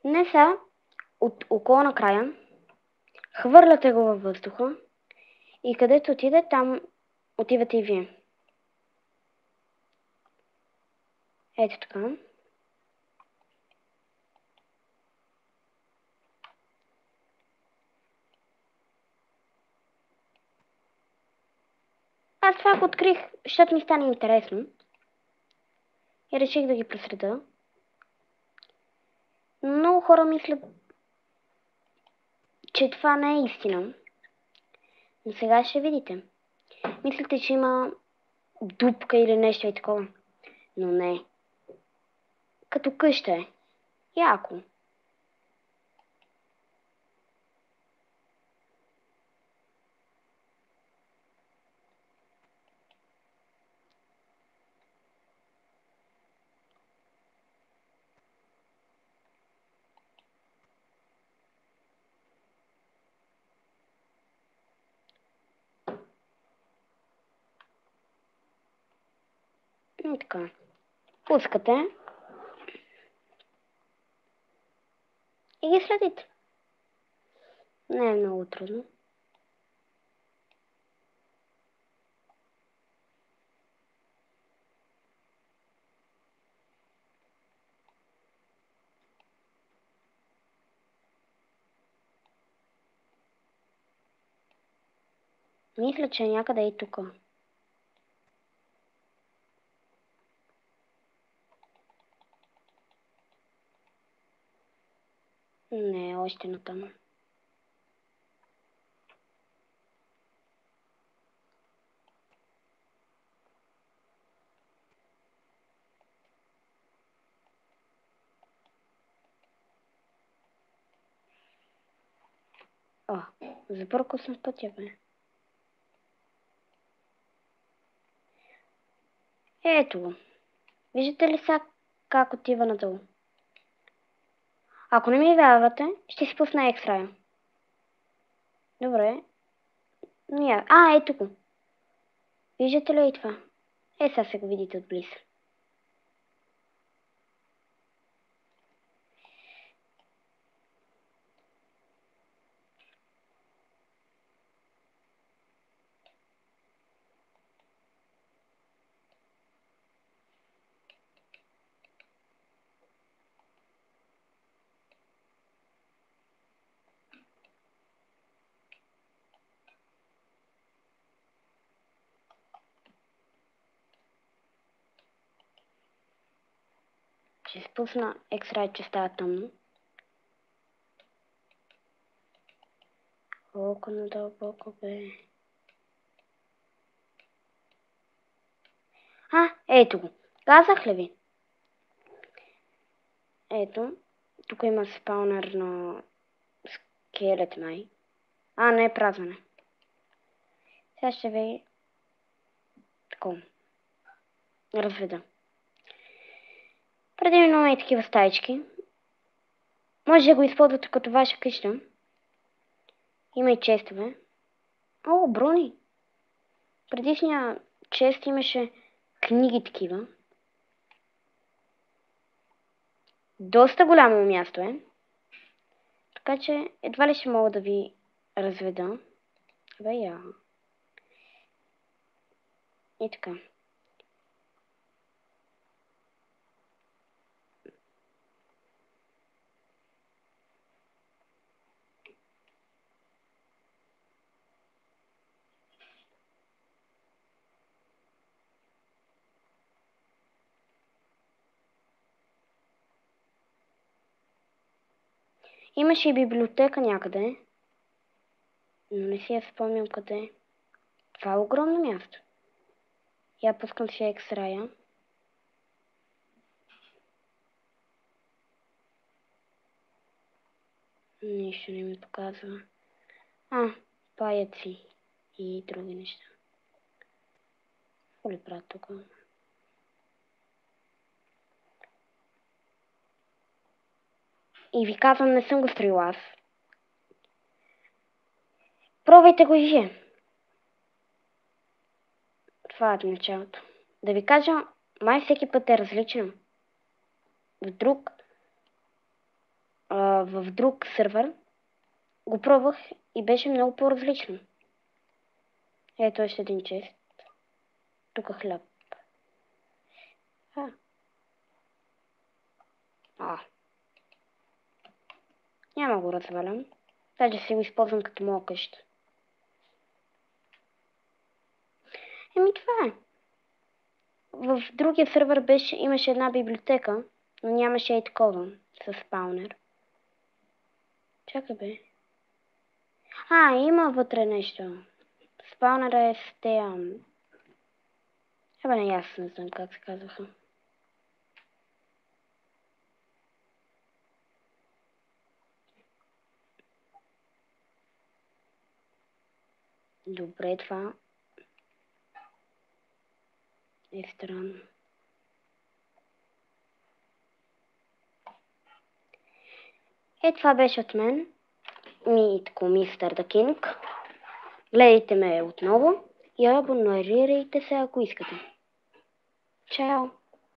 Не са от около на края, хвърляте го във въздуха и където отиде, там отивате и вие. Ето така. Аз това го открих, защото ми стана интересно и реших да ги просреда. Много хора мислят, че това не е истина. Но сега ще видите. Мислите, че има дупка или нещо и такова. Но не. Като къща е. Яко. И така. Пускате. И ги следите. Не е много трудно. Мисля, че е някъде и тук. Не, още на там. О, забъркал съм в пътя, бе. Ето го. Виждате ли сега как отива надолу? Ако не ми вярвате, ще си пусна екстрая. Добре. Ето го. Виждате ли и това? Сега се го видите отблизо. Ще спусна екстрай, че става тъмно. Колко надълбоко бе. Ето го. Казах ли ви? Ето. Тук има спаунер на скелет май. Не, празване. Сега ще ви такова разведа. Предимно и такива стаички. Може да го използвате като ваша къща. Има и честове. Брони. Предишния чест имаше книги такива. Доста голямо място е. Така че едва ли ще мога да ви разведа. И така. Имаше и библиотека някъде. Но не си я спомням къде. Това е огромно място. Я пускам си екстрая. Нищо не ми показва. Паяци и други неща. Какво ли правя тук? И ви казвам, не съм го строила аз. Пробвайте го и вие. Това е в началото. Да ви кажа, май всеки път е различен. В друг в друг сървър. Го пробвах и беше много по-различно. Ето още един чест. Тук хляб. Няма го развалям. Даже си го използвам като моя къща. Това е. В другия сървър имаше една библиотека, но нямаше и такова с спаунер. Чакай бе. Има вътре нещо. Спаунера е с тея... не, аз не знам как се казваха. Добре, това е странно. Това беше от мен. Мистер Да Кинг. Гледайте ме отново и абонирайте се, ако искате. Чао!